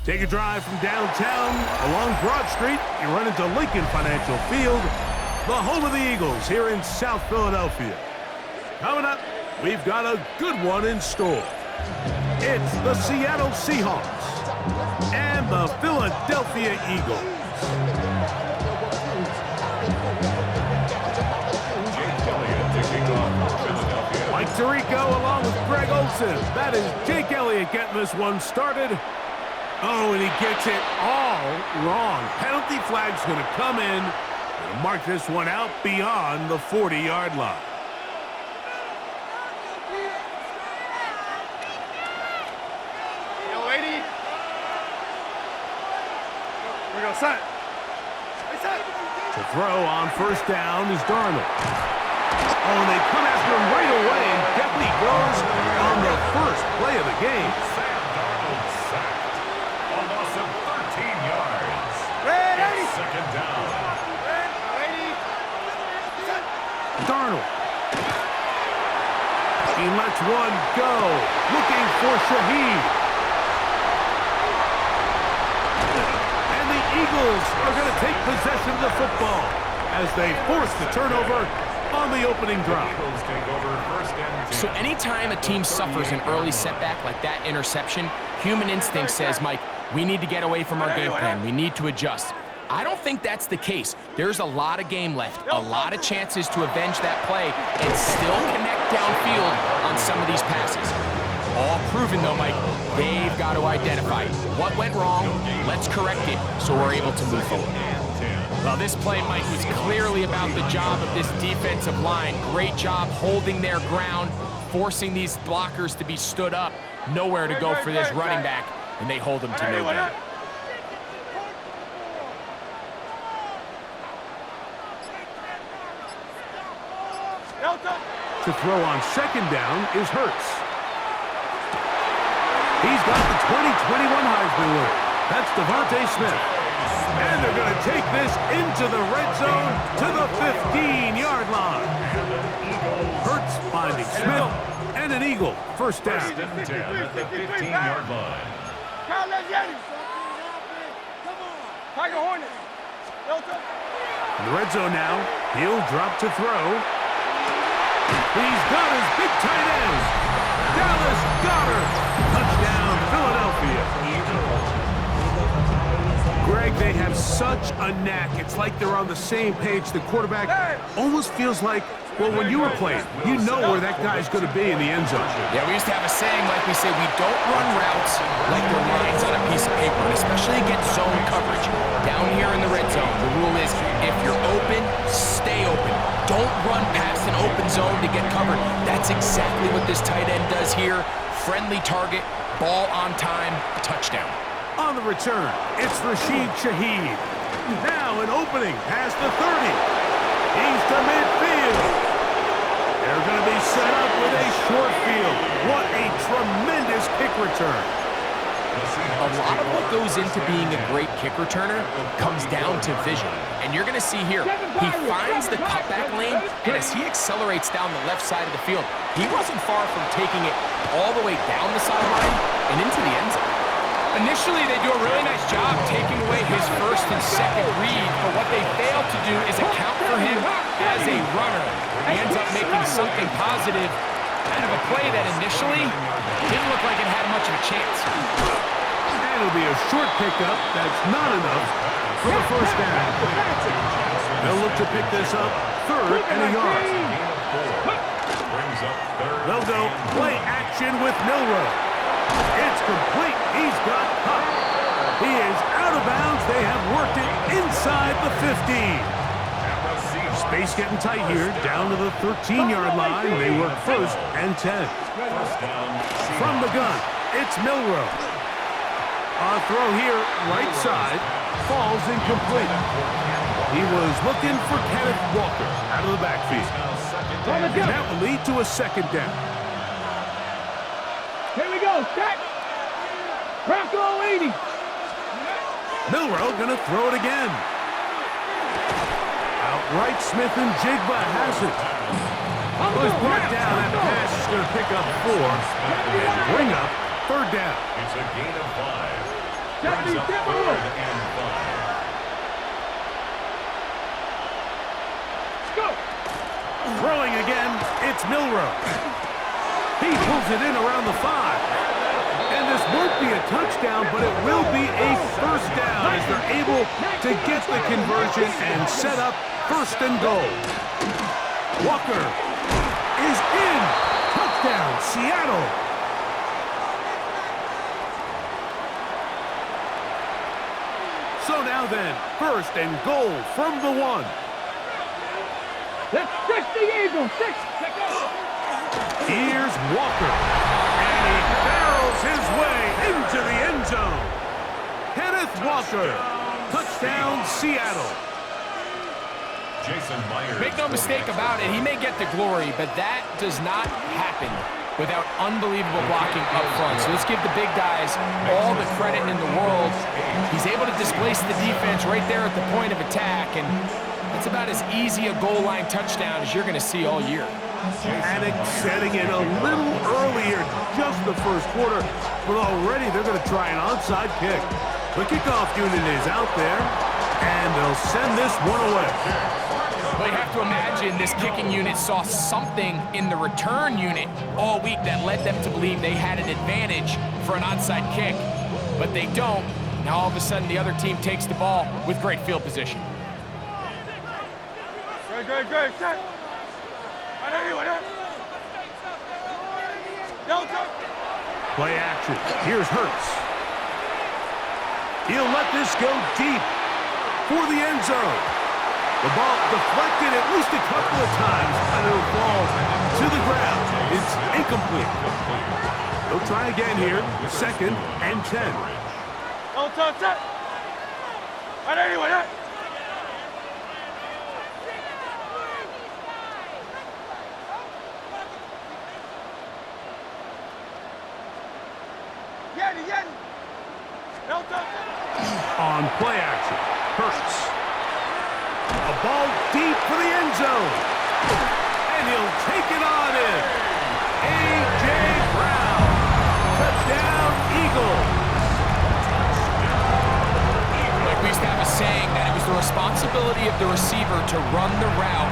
Take a drive from downtown along Broad Street. You run into Lincoln Financial Field, the home of the Eagles here in South Philadelphia. Coming up, we've got a good one in store. It's the Seattle Seahawks and the Philadelphia Eagles. Mike Tirico along with Greg Olsen. That is Jake Elliott getting this one started. Oh, and he gets it all wrong. Penalty flag's going to come in and mark this one out beyond the 40-yard line. Yo, lady. We're going to set. To throw on first down is Darnold. Oh, and they come after him right away, and definitely goes on the first play of the game. Sam Darnold sacked. A loss of 13 yards. Ready. Second down. Ready. Set. Darnold. He lets one go. Looking for Shaheed. And the Eagles are going to take possession of the football as they force the turnover on the opening drive. So anytime a team suffers an early setback like that interception, human instinct says, Mike, we need to get away from our game plan. We need to adjust. I don't think that's the case. There's a lot of game left, a lot of chances to avenge that play and still connect downfield on some of these passes. All proven, though, Mike, they've got to identify what went wrong, let's correct it so we're able to move forward. Well, this play, Mike, was clearly about the job of this defensive line. Great job holding their ground, forcing these blockers to be stood up. Nowhere to go for this running back, and they hold him to no gain. To throw on second down is Hurts. He's got the 2021 Heisman winner. That's Devontae Smith. And they're going to take this into the red zone to the 15-yard line. Hurts finding Smith and an Eagle. First down. At the 15-yard line. In the red zone now, he'll drop to throw. He's got his big tight end, Dallas Goedert. Touchdown, Philadelphia. Greg, they have such a knack. It's like they're on the same page. The quarterback almost feels like, well, when you were playing, you know where that guy's going to be in the end zone. Yeah, we used to have a saying, like we say, we don't run routes like they're lines on a piece of paper, and especially against zone coverage. Down here in the red zone, the rule is if you're open, stay open. Don't run past an open zone to get covered. That's exactly what this tight end does here. Friendly target, ball on time, touchdown. On the return, it's Rashid Shaheed. Now an opening past the 30. He's to midfield. They're going to be set up with a short field. What a tremendous kick return. A lot of what goes into being a great kick returner comes down to vision. And you're going to see here, he finds the cutback lane, and as he accelerates down the left side of the field, he wasn't far from taking it all the way down the sideline and into the end zone. Initially, they do a really nice job taking away his first and second read, but what they fail to do is account for him as a runner. He ends up making something positive out of a play that initially didn't look like it had much of a chance. And it'll be a short pickup. That's not enough for the first down. They'll look to pick this up third and a yard. They'll go play action with Milroe. It's complete. He's got Huck. He is out of bounds. They have worked it inside the 15. Space getting tight here. Down to the 13-yard line. They work first and 10. From the gun, it's Milroe. A throw here, right side, falls incomplete. He was looking for Kenneth Walker out of the backfield. And that will lead to a second down. Here we go, set. Bronco 80. Milroe gonna throw it again. Outright, Smith and Jigba has it. Was brought down. That pass is gonna pick up 4 and bring up third down. It's a gain of 5. Brings up 3rd and 5. Go. Throwing again, it's Milroe. He pulls it in around the 5. And this won't be a touchdown, but it will be a first down as they're able to get the conversion and set up 1st and goal. Walker is in. Touchdown, Seattle. So now then, 1st and goal from the 1. Let's fix the Eagles. 6. Here's Walker. And he barrels his way into the end zone. Kenneth Walker. Touchdown, Seattle. Jason Myers. Make no mistake about it, he may get the glory, but that does not happen without unbelievable blocking up front. So let's give the big guys all the credit in the world. He's able to displace the defense right there at the point of attack, and that's about as easy a goal line touchdown as you're going to see all year. Panic setting in a little earlier, just the 1st quarter, but already they're going to try an onside kick. The kickoff unit is out there, and they'll send this one away. Well, you have to imagine this kicking unit saw something in the return unit all week that led them to believe they had an advantage for an onside kick, but they don't. Now all of a sudden the other team takes the ball with great field position. Great. Set. Play action. Here's Hurts. He'll let this go deep for the end zone. The ball deflected at least a couple of times, and it'll fall to the ground. It's incomplete. They'll try again here. 2nd and 10. Set. On play action, Hurts. A ball deep for the end zone. And he'll take it on in. A.J. Brown. Touchdown, Eagles. Like we used to have a saying that it was the responsibility of the receiver to run the route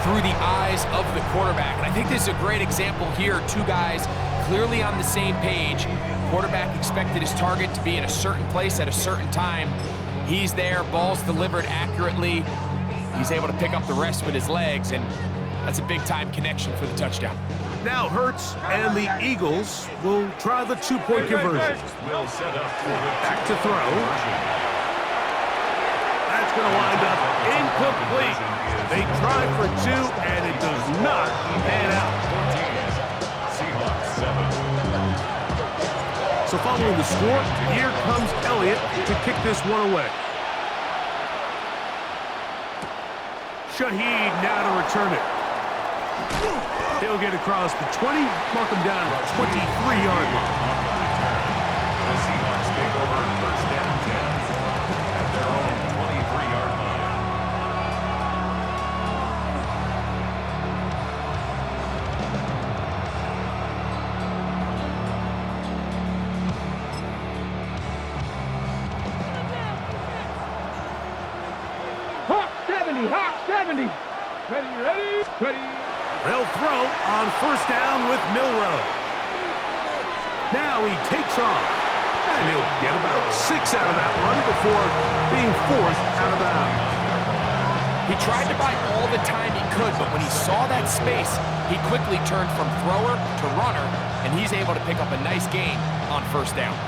through the eyes of the quarterback. And I think this is a great example here. 2 guys clearly on the same page. Quarterback expected his target to be in a certain place at a certain time. He's there, ball's delivered accurately. He's able to pick up the rest with his legs, and that's a big-time connection for the touchdown. Now Hurts and the Eagles will try the 2-point conversion. Will set up for the Back to throw. That's going to wind up incomplete. They try for 2, and it does not pan out. Seahawks 7. So following the score, here comes Elliott to kick this one away. Shaheed now to return it. He'll get across the 20, mark him down at the 23-yard line. The Seahawks take over 1st and 10 at their own 23-yard line. Hawk 70. Ready. They'll throw on 1st down with Milroe. Now he takes off. And he'll get about 6 out of that run before being forced out of bounds. He tried to buy all the time he could, but when he saw that space, he quickly turned from thrower to runner, and he's able to pick up a nice gain on 1st down.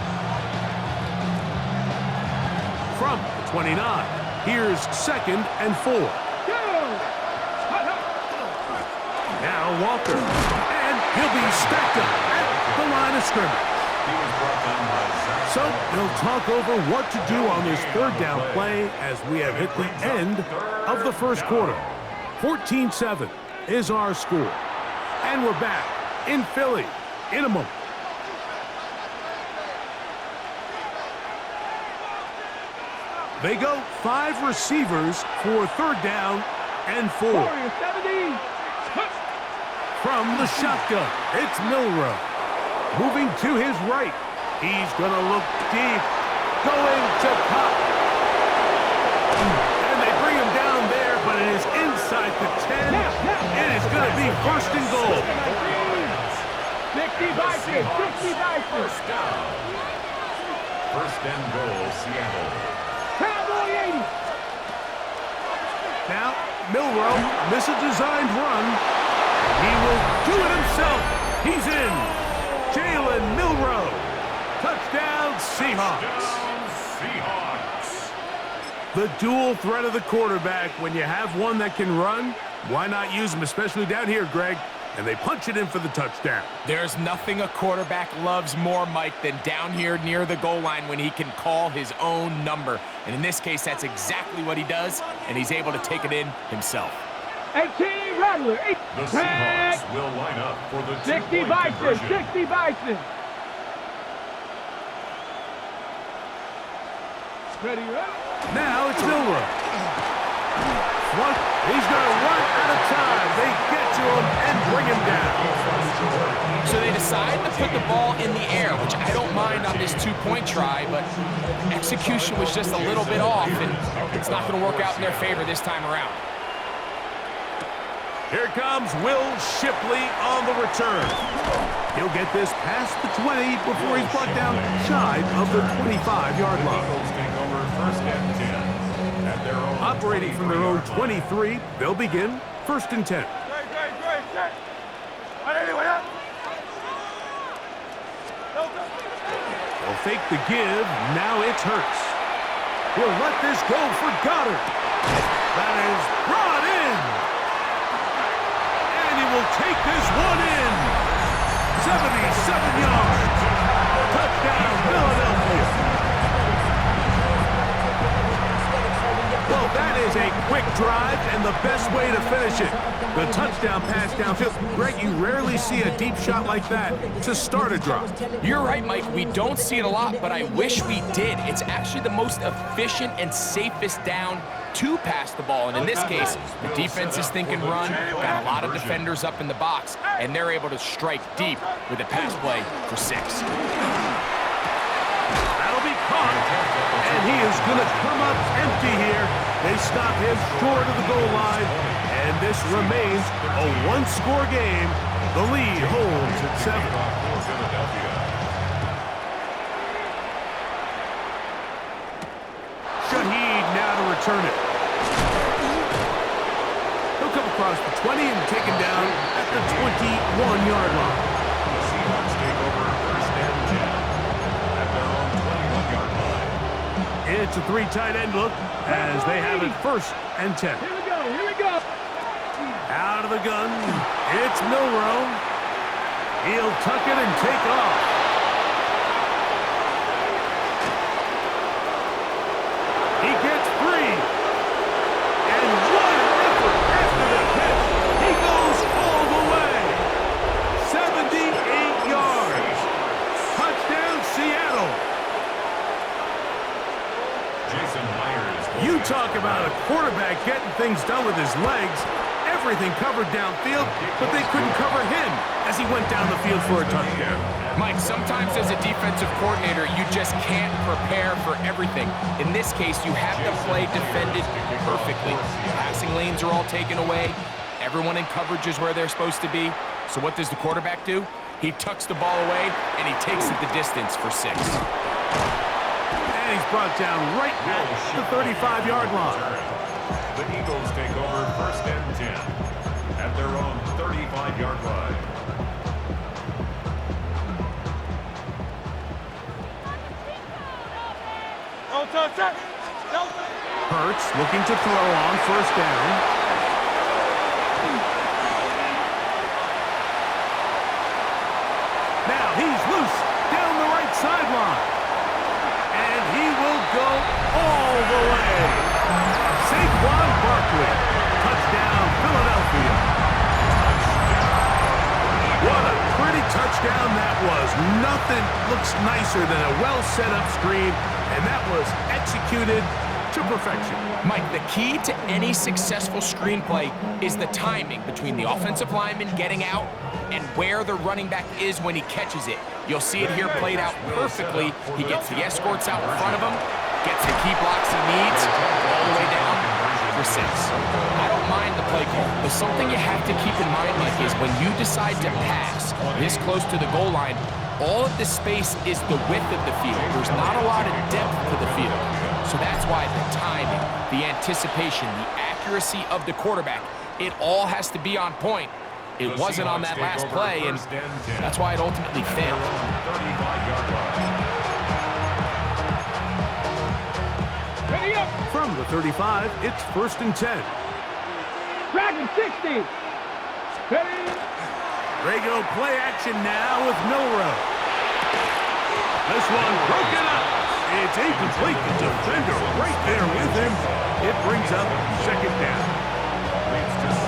From the 29, here's 2nd and 4. Now Walker, and he'll be stacked up at the line of scrimmage. So they'll talk over what to do on this 3rd down play as we have hit the end of the 1st quarter. 14-7 is our score. And we're back in Philly in a moment. They go 5 receivers for 3rd down and 4. From the shotgun, it's Milroe. Moving to his right. He's going to look deep. going to Cup. And they bring him down there, but it is inside the 10. It is going to be first and goal. 60 Vikings, 60 Vikings. First down. First and goal, Seattle. Cowboy 80. Now, Milrow, this is a designed run. He will do it himself. He's in. Jalen Milrow. Touchdown, Seahawks. Seahawks. The dual threat of the quarterback. When you have one that can run, why not use him, especially down here, Greg? And they punch it in for the touchdown. There's nothing a quarterback loves more, Mike, than down here near the goal line when he can call his own number. And in this case, that's exactly what he does, and he's able to take it in himself. 18 Rattler. The Seahawks will line up for the 60 two-point Vikings, conversion. 60 Vikings. Ready, ready? Now it's Milrow. What? He's going to run out of time. They get to him and bring him down. So they decide to put the ball in the air, which I don't mind on this two-point try, but execution was just a little bit off, and it's not going to work out in their favor this time around. Here comes Will Shipley on the return. He'll get this past the 20 before he's brought down shy of the 25-yard line. Eagles take over first and 10 at their own. Operating from their own 23, they'll begin first and 10. Great, set. Anyway, up. They'll fake the give. Now it's Hurts. He'll let this go for Goddard. That is brought in. And he will take this one in. 77 yards. Touchdown, Philadelphia. Well, that is a quick drive and the best way to finish it. The touchdown pass downfield. Greg, you rarely see a deep shot like that to start a drive. You're right, Mike. We don't see it a lot, but I wish we did. It's actually the most efficient and safest down to pass the ball. And in this case, the defense is thinking run, got a lot of defenders up in the box, and they're able to strike deep with a pass play for 6. That'll be caught, and he is going to come up empty here. They stop him short of the goal line, and this remains a one-score game. The lead holds at 7. Shaheed now to return it. He'll come across the 20 and taken down at the 21-yard line. The Seahawks take over first and 10 at their own 21-yard line. It's a 3 tight end look as they have it first and 10. Here we go, here we go. Out of the gun, it's Milrow. He'll tuck it and take off. He gets free. And what an effort after the catch. He goes all the way. 78 yards. Touchdown, Seattle. Jason Myers. You talk about a quarterback getting things done with his legs. Everything covered downfield, but they couldn't cover him as he went down the field for a touchdown. Mike, sometimes as a defensive coordinator, you just can't prepare for everything. In this case, you have the play defended perfectly. Passing lanes are all taken away. Everyone in coverage is where they're supposed to be. So what does the quarterback do? He tucks the ball away, and he takes it the distance for 6. And he's brought down right at the 35-yard line. The Eagles take over first and 10 at their own 35-yard line. Don't touch it. Hurts looking to throw on first down. Now he's loose down the right sideline. And he will go all the way. Saquon Barkley. Touchdown, Philadelphia. What a pretty touchdown that was. Nothing looks nicer than a well-set-up screen, and that was executed to perfection. Mike, the key to any successful screenplay is the timing between the offensive lineman getting out and where the running back is when he catches it. You'll see it here played out perfectly. He gets the escorts out in front of him, gets the key blocks he needs, all the way down for 6. I don't mind the play call, but something you have to keep in mind, Mike, is when you decide to pass this close to the goal line, all of the space is the width of the field. There's not a lot of depth to the field. So that's why the timing, the anticipation, the accuracy of the quarterback, it all has to be on point. It wasn't on that last play, and that's why it ultimately failed. From the 35, it's 1st and 10. Dragon 60. Ready? Regular play action now with Milroe. This one broken up. It's incomplete. The defender right there with him. It brings up 2nd down.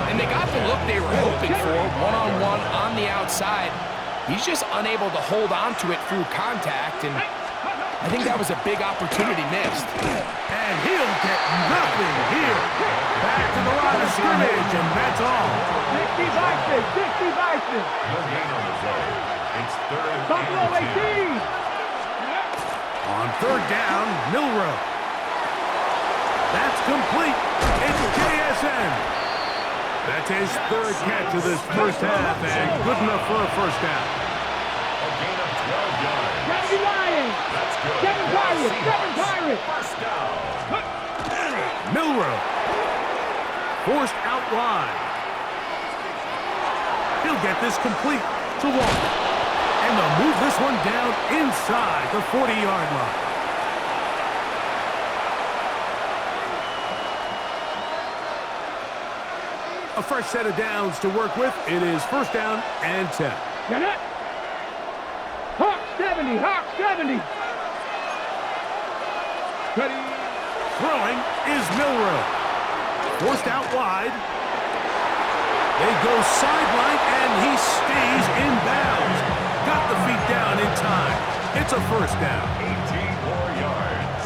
And they got the look they were hoping for, one-on-one on the outside. He's just unable to hold on to it through contact, and I think that was a big opportunity missed. And he'll get nothing here. Back to the line of scrimmage, and that's all. 60 Bison, 60 Bison. No gain on the play. It's 3rd and Buffalo 10. 18. On 3rd down, Milroe. That's complete. It's JSN. That's his 3rd catch of this 1st half, and good enough for a 1st down. A gain of 12 yards. Kennedy Lions. That's good. 7 Pirates, 7 Pirates. 1st down. Milroe. Forced out wide. He'll get this complete to Walker. And they'll move this one down inside the 40-yard line. A fresh set of downs to work with. It is 1st down and 10. Get it. Hawk 70, Hawk 70. Ready? Throwing is Milroe. Forced out wide. They go sideline, and he stays in bounds. Got the feet down in time. It's a 1st down. 18 more yards.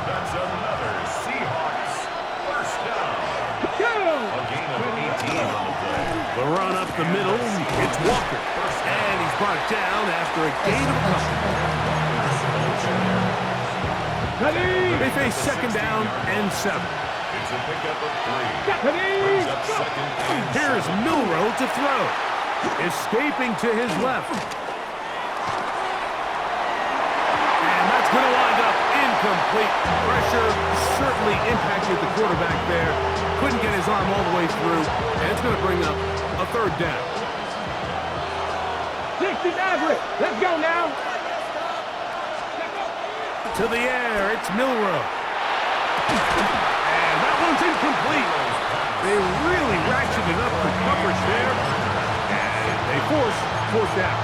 That's another Seahawks 1st down. Go. A gain of 18 on the play. The run up the middle. It's Walker. And he's brought down after a gain of a couple. Ready? They face 2nd down and 7. It's a pickup of 3. Ready? Brings up 2nd and 7. Here's Milroe to throw. Escaping to his left. And that's going to wind up incomplete. Pressure certainly impacted the quarterback there. Couldn't get his arm all the way through. And it's going to bring up a 3rd down. 60 Maverick. Let's go now. To the air, it's Milroe. And that one's incomplete. They really ratcheted up the coverage there. And they force 4th down.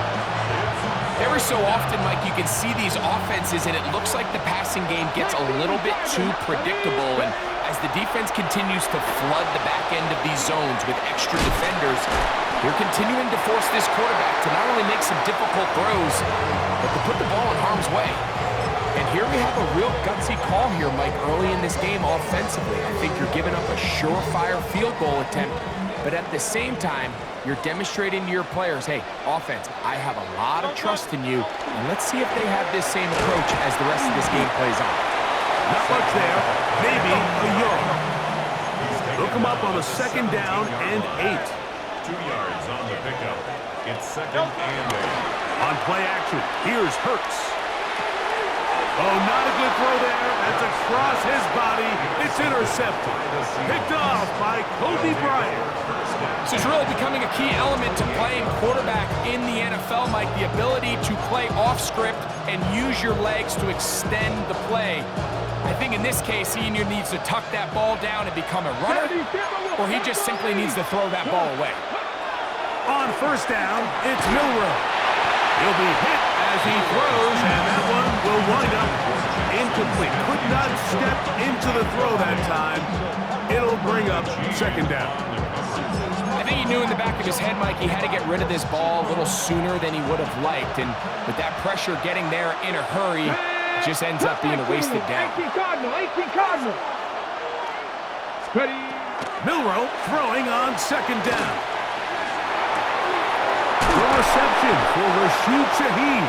Every so often, Mike, you can see these offenses, and it looks like the passing game gets a little bit too predictable. And as the defense continues to flood the back end of these zones with extra defenders, they're continuing to force this quarterback to not only make some difficult throws, but to put the ball in harm's way. And here we have a real gutsy call here, Mike, early in this game offensively. I think you're giving up a surefire field goal attempt, but at the same time, you're demonstrating to your players, hey, offense, I have a lot of trust in you, and let's see if they have this same approach as the rest of this game plays on. Not much there. Maybe a yard. They'll come up on a 2nd down and 8. 2 yards on the pickup. It's 2nd and 8. On play action, here's Hurts. Oh, not a good throw there. That's across his body. It's intercepted. Picked off by Kobe Bryant. So it's really becoming a key element to playing quarterback in the NFL, Mike, the ability to play off script and use your legs to extend the play. I think in this case, he either needs to tuck that ball down and become a runner, or he just simply needs to throw that ball away. On 1st down, it's Milroe. He'll be hit as he throws, and that one will wind up incomplete. Could not step into the throw that time. It'll bring up 2nd down. I think he knew in the back of his head, Mike, he had to get rid of this ball a little sooner than he would have liked. And with that pressure getting there in a hurry, just ends up being a wasted down. 18 Cardinal, 18 Cardinal. Ready. Milroe throwing on second down. The reception for Rashid Shaheed.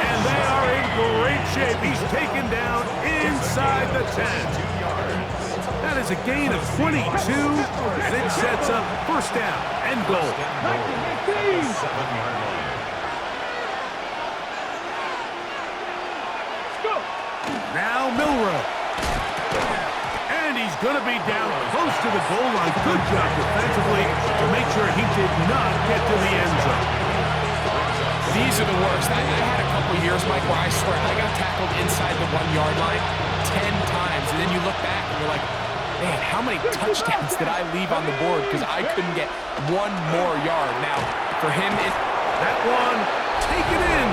And they are in great shape. He's taken down inside the 10. That is a gain of 22, and it sets up first down and goal. Now Milroe. And he's going to be down close to the goal line. Good job defensively to make sure he did not get to the end zone. These are the worst. I had a couple years, Mike, where I swear I got tackled inside the 1-yard line 10 times. And then you look back and you're like, man, how many touchdowns did I leave on the board because I couldn't get one more yard? Now, for him, that one taken in.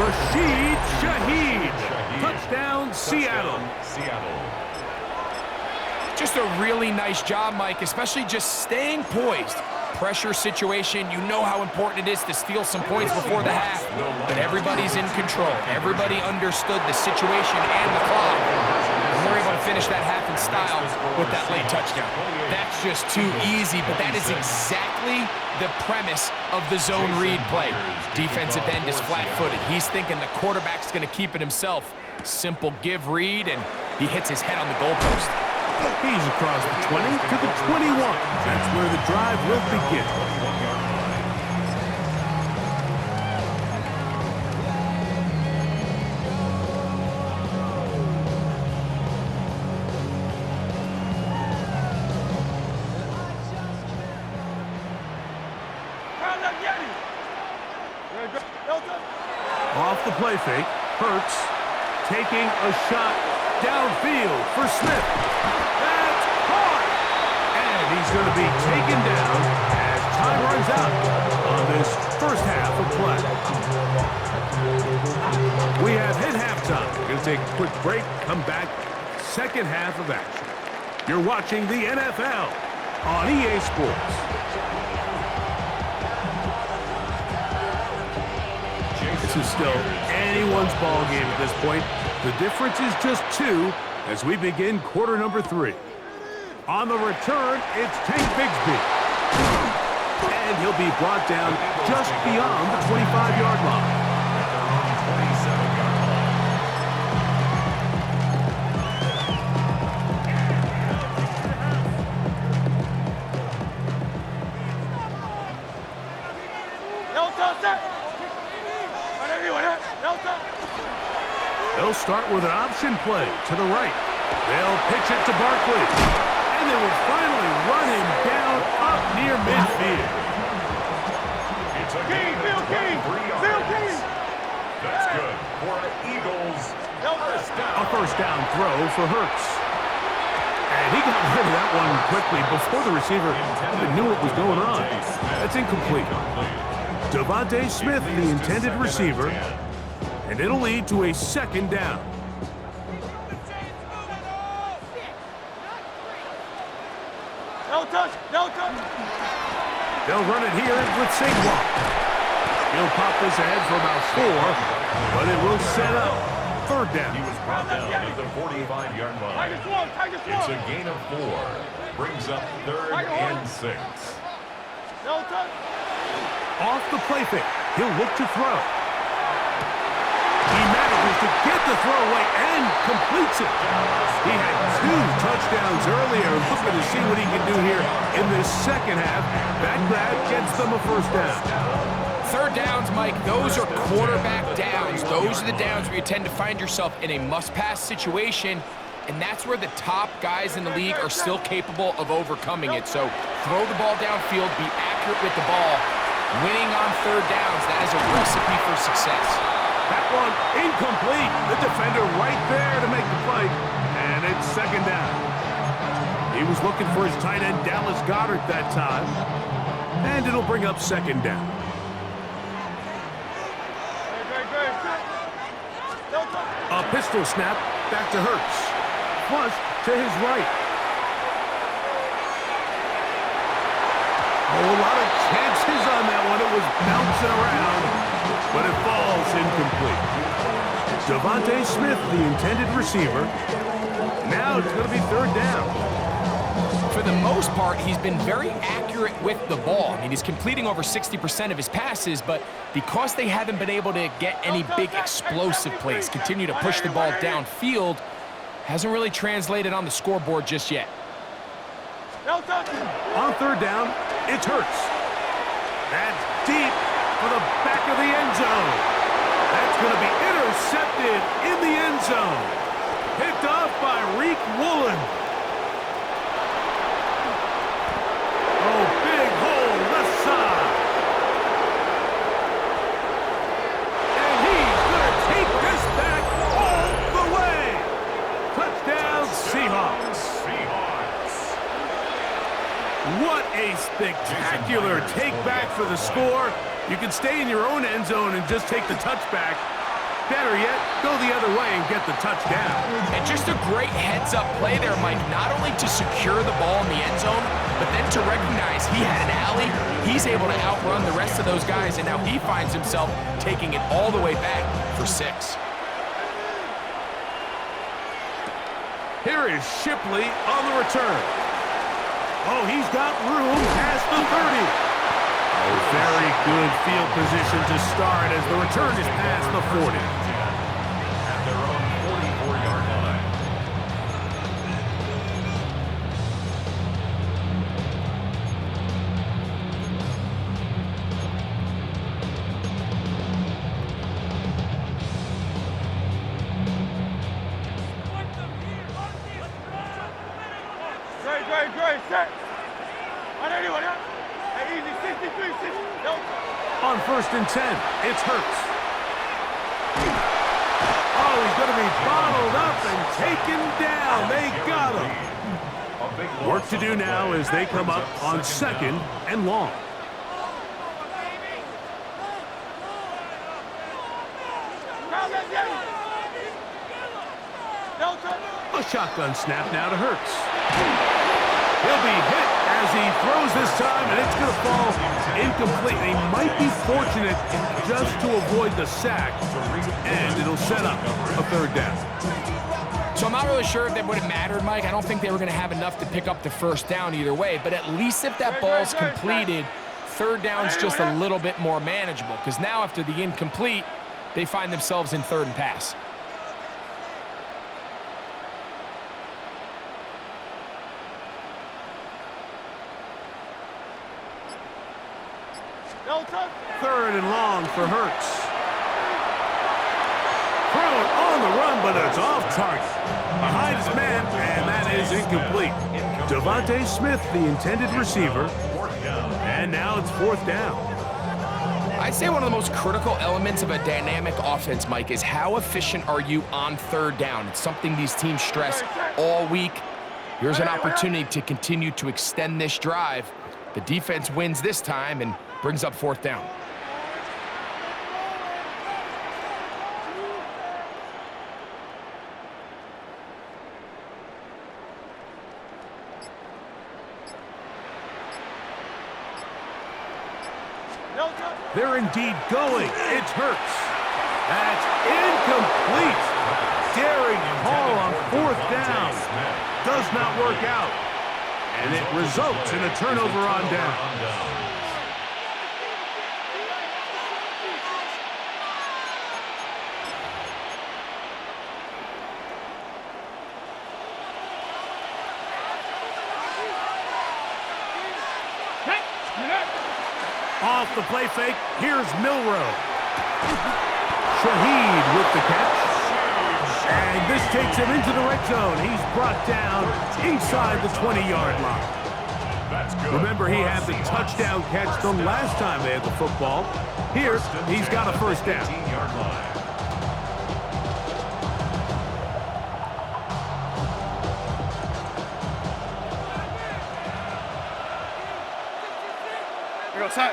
Rashid Shaheed. Touchdown, Seattle. Just a really nice job, Mike, especially just staying poised. Pressure situation, you know how important it is to steal some points before the half, but everybody's in control. Everybody understood the situation and the clock. And we're able to finish that half in style with that late touchdown. That's just too easy, but that is exactly the premise of the zone read play. Defensive end is flat-footed. He's thinking the quarterback's going to keep it himself. Simple give read, and he hits his head on the goalpost. He's across the 20 to the 21. That's where the drive will begin. Off the play fake, Hurts taking a shot downfield for Smith. That's caught! And he's going to be taken down as time runs out on this first half of play. We have hit halftime. We're going to take a quick break, come back, second half of action. You're watching the NFL on EA Sports. This is still anyone's ball game at this point. The difference is just 2 as we begin quarter number 3. On the return, it's Tank Bigsby. And he'll be brought down just beyond the 25-yard line. They'll start with an option play to the right. They'll pitch it to Barkley. And they will finally run him down up near midfield. It's a gain of 3 yards. That's good for Eagles. A first down throw for Hurts. And he got rid of that one quickly before the receiver even knew what was going on. That's incomplete. Devontae Smith, the intended receiver, and it'll lead to a second down. No touch, no touch. They'll run it here with Saquon. He'll pop this ahead for about 4, but it will set up third down. He was brought down at the 45-yard line. It's a gain of 4. Brings up 3rd and 6. No touch. Off the play fake, he'll look to throw. He manages to get the throw away and completes it. He had 2 touchdowns earlier. Looking to see what he can do here in this second half. That grab gets them a first down. Third downs, Mike, those are quarterback downs. Those are the downs where you tend to find yourself in a must-pass situation, and that's where the top guys in the league are still capable of overcoming it. So throw the ball downfield, be accurate with the ball. Winning on third downs, that is a recipe for success. That one incomplete. The defender right there to make the play, and it's second down. He was looking for his tight end, Dallas Goedert, that time, and it'll bring up second down. A pistol snap back to Hurts. Flush to his right. Oh, a lot of chances on that one. It was bouncing around, but it falls incomplete. Devontae Smith, the intended receiver. Now it's going to be third down. For the most part, he's been very accurate with the ball. I mean, he's completing over 60% of his passes, but because they haven't been able to get any big explosive plays, continue to push the ball downfield, hasn't really translated on the scoreboard just yet. On third down, it's Hurts. That's deep for the back of the end zone. That's going to be intercepted in the end zone. Picked off by Reek Woolen. Oh, big hole left side. And he's going to take this back all the way. Touchdown, Seahawks. What a spectacular take back for the score. You can stay in your own end zone and just take the touchback. Better yet, go the other way and get the touchdown. And just a great heads-up play there, Mike. Not only to secure the ball in the end zone, but then to recognize he had an alley. He's able to outrun the rest of those guys, and now he finds himself taking it all the way back for 6. Here is Shipley on the return. Oh, he's got room past the 30. Oh, very good field position to start as the return is past the 40. At their own 44-yard line. Great, set. On anyone, huh? Hey, easy, 63, 60. No. On first and 10, it's Hurts. Oh, he's going to be bottled up and taken down. They got him. Work to do now as they come up on second and long. A shotgun snap now to Hurts. He'll be hit as he throws this time, and it's going to fall incomplete. He might be fortunate just to avoid the sack, and it'll set up a third down. So I'm not really sure if that would have mattered, Mike. I don't think they were going to have enough to pick up the first down either way, but at least if that ball's completed, third down's just a little bit more manageable, because now after the incomplete, they find themselves in third and pass. Third and long for Hurts. Thrown on the run, but it's off target. Behind his man, and that is incomplete. Devontae Smith, the intended receiver. And now it's fourth down. I'd say one of the most critical elements of a dynamic offense, Mike, is how efficient are you on third down? It's something these teams stress all week. Here's an opportunity to continue to extend this drive. The defense wins this time and brings up fourth down. They're indeed going. It's Hurts. That's incomplete. Daring call on fourth down. Does not work out. And it results in a turnover on down. Off the play fake, here's Milroe. Shaheed with the catch. And this takes him into the red zone. He's brought down inside the 20-yard line. Remember, he had the touchdown catch the last time they had the football. Here, he's got a first down. Here goes Ty.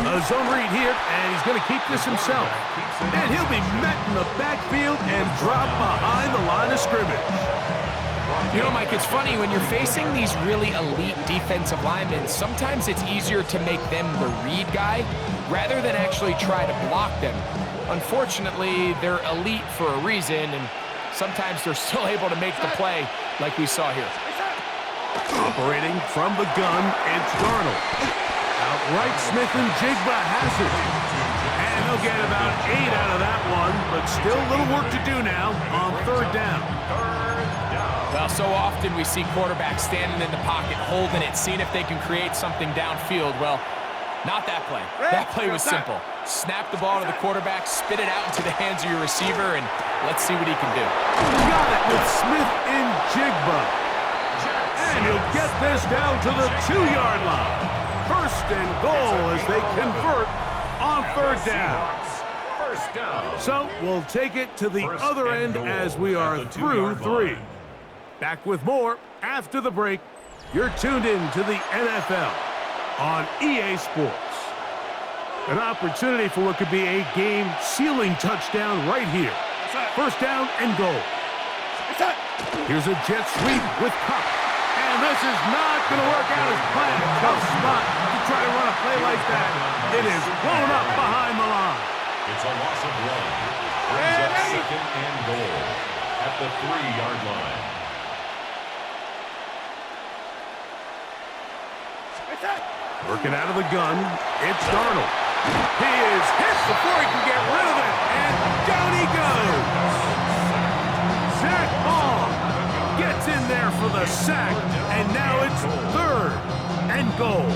A zone read here, and he's going to keep this himself. And he'll be met in the backfield and dropped behind the line of scrimmage. You know, Mike, it's funny, when you're facing these really elite defensive linemen, sometimes it's easier to make them the read guy rather than actually try to block them. Unfortunately, they're elite for a reason, and sometimes they're still able to make the play like we saw here. Operating from the gun, it's Darnold. Outright Smith and Jigba has it. And they'll get about 8 out of that one, but still a little work to do now on third down. Well, so often we see quarterbacks standing in the pocket, holding it, seeing if they can create something downfield. Well, not that play. That play was simple. Snap the ball to the quarterback, spit it out into the hands of your receiver, and let's see what he can do. Got it with Smith and Jigba. And he'll get this down to the 2-yard line. First and goal as they convert on third down. So we'll take it to the other end as we are through 3. Back with more after the break. You're tuned in to the NFL on EA Sports. An opportunity for what could be a game-sealing touchdown right here. First down and goal. Here's a jet sweep with Cup. And this is not going to work out as planned. Tough spot to try to run a play like that. It is blown up behind the line. It's a loss of 1. Brings up second and goal at the 3-yard line. Working out of the gun, it's Darnold. He is hit before he can get rid of it, and down he goes. Zach Ball gets in there for the sack, and now it's third and goal.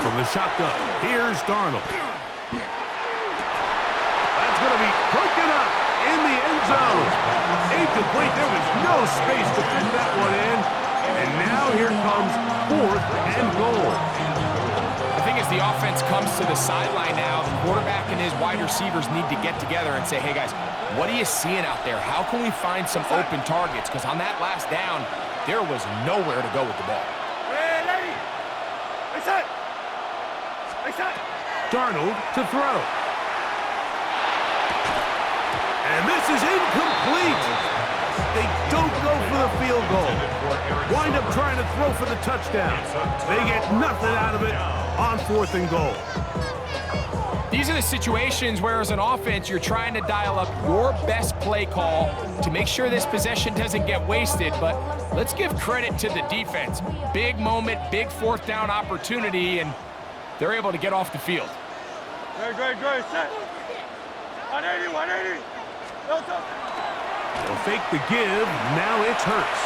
From the shotgun, here's Darnold. That's going to be broken up in the end zone. Incomplete. There was no space to fit that one in. And now here comes fourth and goal. The thing is, the offense comes to the sideline now. The quarterback and his wide receivers need to get together and say, hey, guys, what are you seeing out there? How can we find some open targets? Because on that last down, there was nowhere to go with the ball. Darnold to throw. And this is incomplete. They don't go for the field goal. Wind up trying to throw for the touchdown. They get nothing out of it on fourth and goal. These are the situations where, as an offense, you're trying to dial up your best play call to make sure this possession doesn't get wasted. But let's give credit to the defense. Big moment, big fourth down opportunity, and they're able to get off the field. Great. Set. 180, 180. They'll fake the give. Now it's Hurts.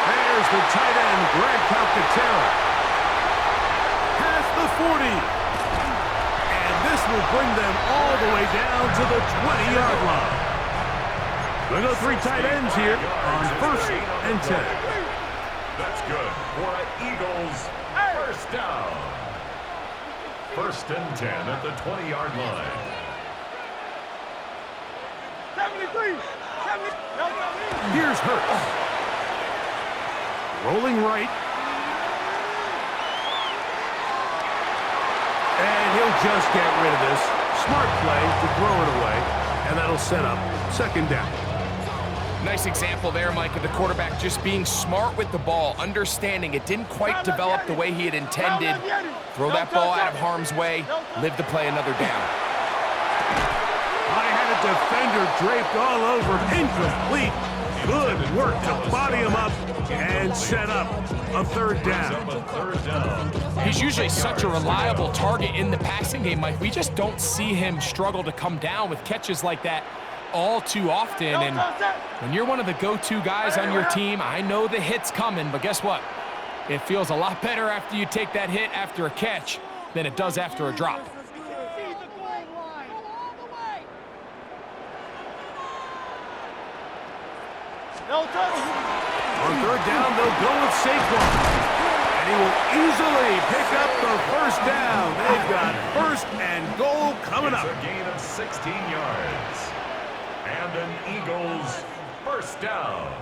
There's the tight end, Greg Calcaterra. Past the 40. And this will bring them all the way down to the 20-yard line. We'll go 3 tight ends here on first and 10. That's good for an Eagles first down. First and 10 at the 20-yard line. 73. Here's Hurts. Rolling right. And he'll just get rid of this. Smart play to throw it away. And that'll set up second down. Nice example there, Mike, of the quarterback just being smart with the ball, understanding it didn't quite develop the way he had intended. Throw that ball out of harm's way, live to play another down. I had a defender draped all over him. Incomplete. Good work to body him up and set up a third down. He's usually such a reliable target in the passing game, Mike. We just don't see him struggle to come down with catches like that all too often. And when you're one of the go-to guys on your team, I know the hit's coming, but guess what? It feels a lot better after you take that hit after a catch than it does after a drop. On third down, they'll go with Saquon. And he will easily pick up the first down. They've got first and goal coming up. It's a gain of 16 yards. And an Eagles first down.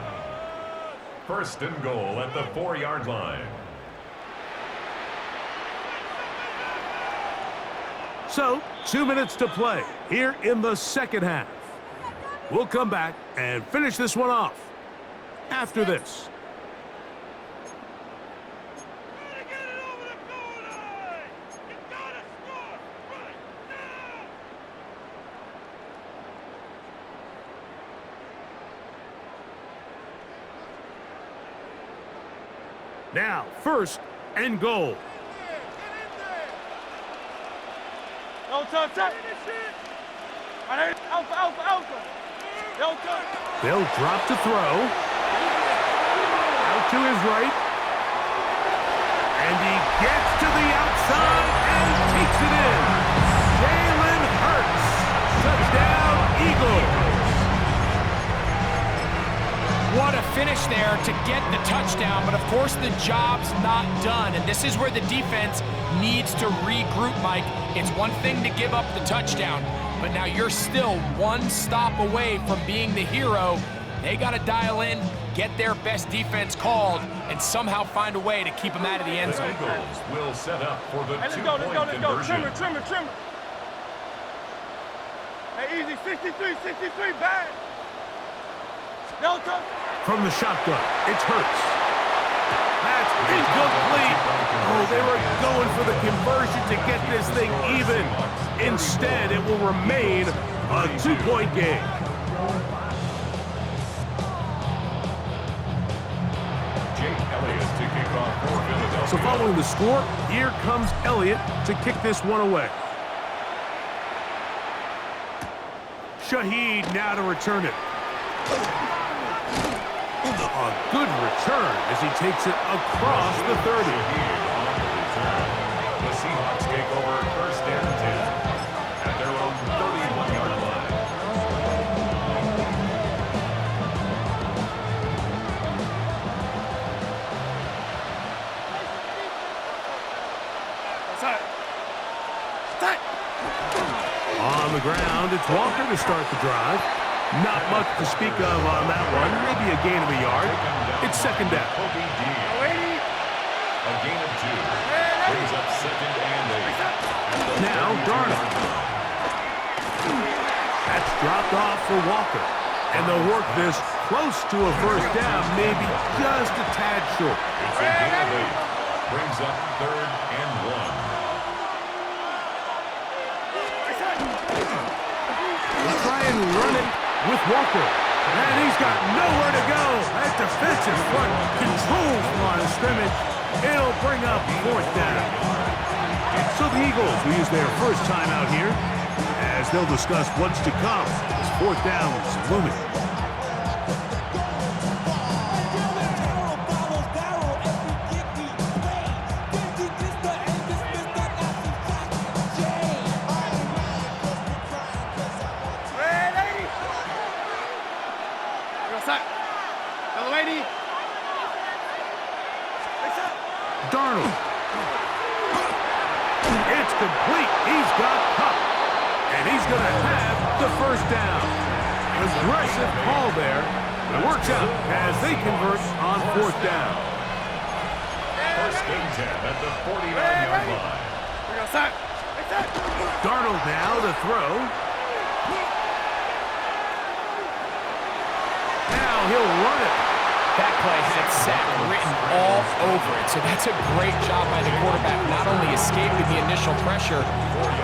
First and goal at the 4-yard line. So, 2 minutes to play here in the second half. We'll come back and finish this one off after this. Now, first and goal. No touch, touch. Alpha, alpha, alpha. No touch. They'll drop to throw. Out to his right. And he gets to the outside and takes it in. Jalen Hurts. Touchdown, Eagles. What a finish there to get the touchdown, but of course the job's not done, and this is where the defense needs to regroup, Mike. It's one thing to give up the touchdown, but now you're still one stop away from being the hero. They got to dial in, get their best defense called, and somehow find a way to keep them out of the end zone. The Eagles will set up for the Hey, two-point conversion. Trimmer. Hey, easy, 63, bad. No touch. From the shotgun, it's Hurts. That's incomplete. Oh, they were going for the conversion to get this thing even. Instead, it will remain a 2-point game. Jake Elliott to kick off for Philadelphia. So following the score, here comes Elliott to kick this one away. Shaheed now to return it. A good return as he takes it across the 30. The Seahawks take over first and 10 at their own 31-yard line. On the ground, it's Walker to start the drive. Not much to speak of on that one. Maybe a gain of a yard. It's second down. A gain of 2. Brings up second and 8. Now, Darnold. That's dropped off for Walker. And they'll work this close to a first down, maybe just a tad short. It's a gain of 8. Brings up third and 1. We'll try and run it with Walker. And he's got nowhere to go. That defensive front controls the line of scrimmage. It'll bring up fourth down. So the Eagles will use their first time out here as they'll discuss what's to come as fourth down is looming. Darnold. It's complete. He's got Cup. And he's going to have the first down. Aggressive call there. It works out as they convert on fourth down. First and 10 at the 49-yard line. Darnold now to throw. Now he'll run it. That play had sack written all over it, so that's a great job by the quarterback, not only escaping the initial pressure,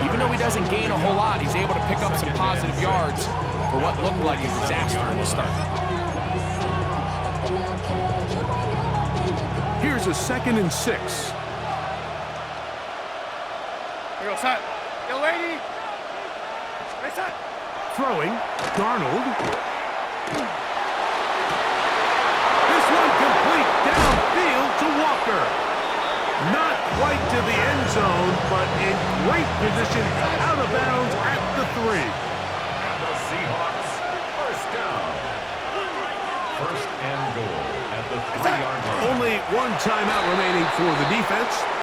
even though he doesn't gain a whole lot, he's able to pick up some positive yards for what looked like a disaster in the start. Here's a 2nd and 6. Here goes Hut. Yo, lady. Throwing. Darnold. This one complete downfield to Walker. Not quite to the end zone, but in great position out of bounds at the 3. And the Seahawks first down. First and goal at the 3-yard line. Only one timeout remaining for the defense.